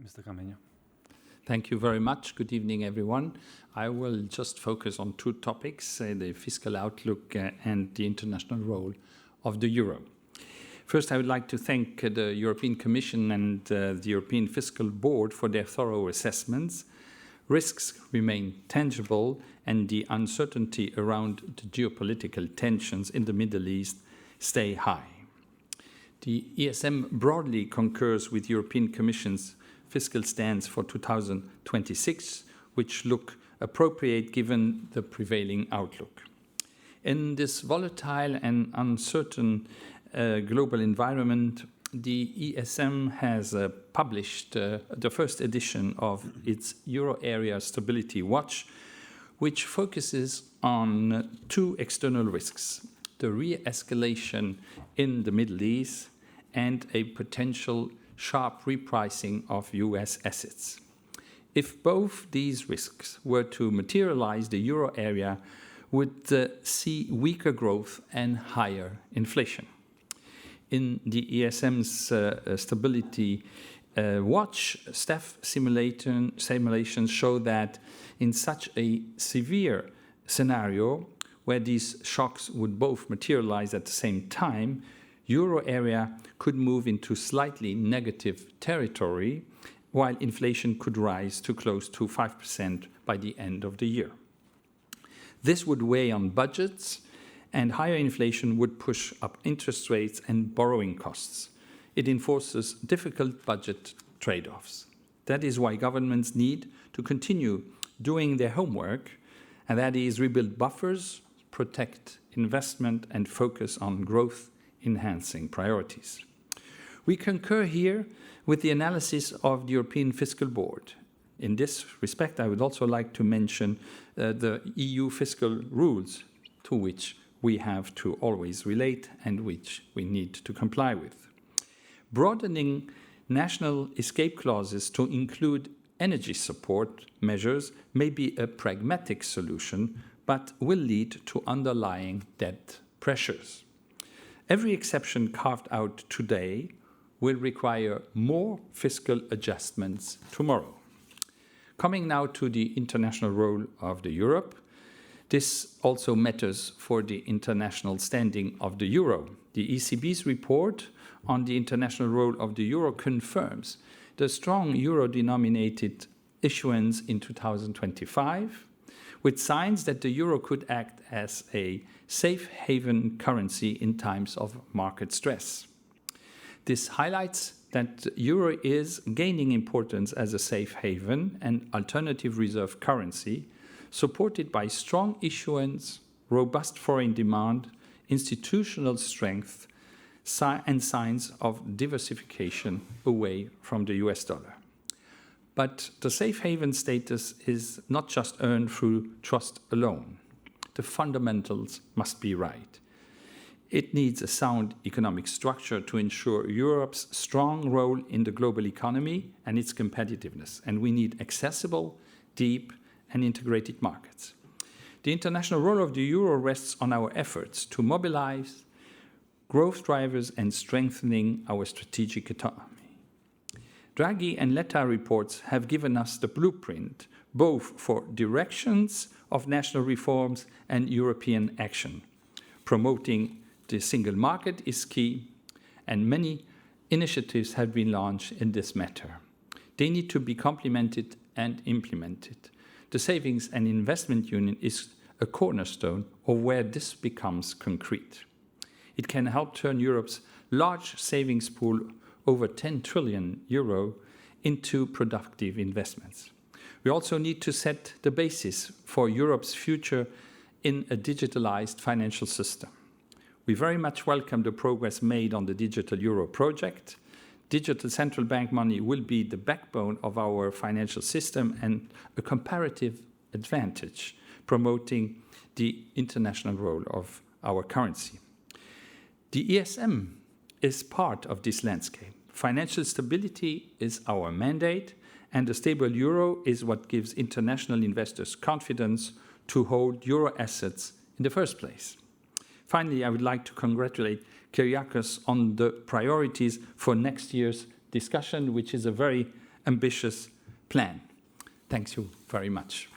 Mr. Gramegna. Thank you very much. Good evening, everyone. I will just focus on two topics, the fiscal outlook and the international role of the euro. First, I would like to thank the European Commission and the European Fiscal Board for their thorough assessments. Risks remain tangible, and the uncertainty around the geopolitical tensions in the Middle East stay high. The ESM broadly concurs with European Commission's fiscal stance for 2026, which look appropriate given the prevailing outlook. In this volatile and uncertain global environment, the ESM has published the first edition of its Euro Area Stability Watch, which focuses on two external risks: the re-escalation in the Middle East and a potential sharp repricing of US assets. If both these risks were to materialize, the euro area would see weaker growth and higher inflation. In the ESM's Stability Watch, staff simulations show that in such a severe scenario, where these shocks would both materialize at the same time, euro area could move into slightly negative territory, while inflation could rise to close to 5% by the end of the year. This would weigh on budgets, and higher inflation would push up interest rates and borrowing costs. It enforces difficult budget trade-offs. That is why governments need to continue doing their homework, and that is rebuild buffers, protect investment, and focus on growth-enhancing priorities. We concur here with the analysis of the European Fiscal Board. In this respect, I would also like to mention the EU fiscal rules to which we have to always relate and which we need to comply with. Broadening national escape clauses to include energy support measures may be a pragmatic solution, but will lead to underlying debt pressures. Every exception carved out today will require more fiscal adjustments tomorrow. Coming now to the international role of the euro. This also matters for the international standing of the euro. The ECB's report on the international role of the euro confirms the strong euro-denominated issuance in 2025, with signs that the euro could act as a safe haven currency in times of market stress. This highlights that the euro is gaining importance as a safe haven and alternative reserve currency, supported by strong issuance, robust foreign demand, institutional strength, and signs of diversification away from the US dollar. But the safe haven status is not just earned through trust alone. The fundamentals must be right. It needs a sound economic structure to ensure Europe's strong role in the global economy and its competitiveness. And we need accessible, deep, and integrated markets. The international role of the euro rests on our efforts to mobilize growth drivers and strengthening our strategic autonomy. Draghi and Letta reports have given us the blueprint, both for directions of national reforms and European action. Promoting the single market is key, and many initiatives have been launched in this matter. They need to be complemented and implemented. The Savings and Investment Union is a cornerstone of where this becomes concrete. It can help turn Europe's large savings pool, over 10 trillion euro, into productive investments. We also need to set the basis for Europe's future in a digitalized financial system. We very much welcome the progress made on the digital euro project. Digital central bank money will be the backbone of our financial system and a comparative advantage, promoting the international role of our currency. The ESM is part of this landscape. Financial stability is our mandate, and a stable euro is what gives international investors confidence to hold euro assets in the first place. Finally, I would like to congratulate Kyriakos on the priorities for next year's discussion, which is a very ambitious plan. Thank you very much.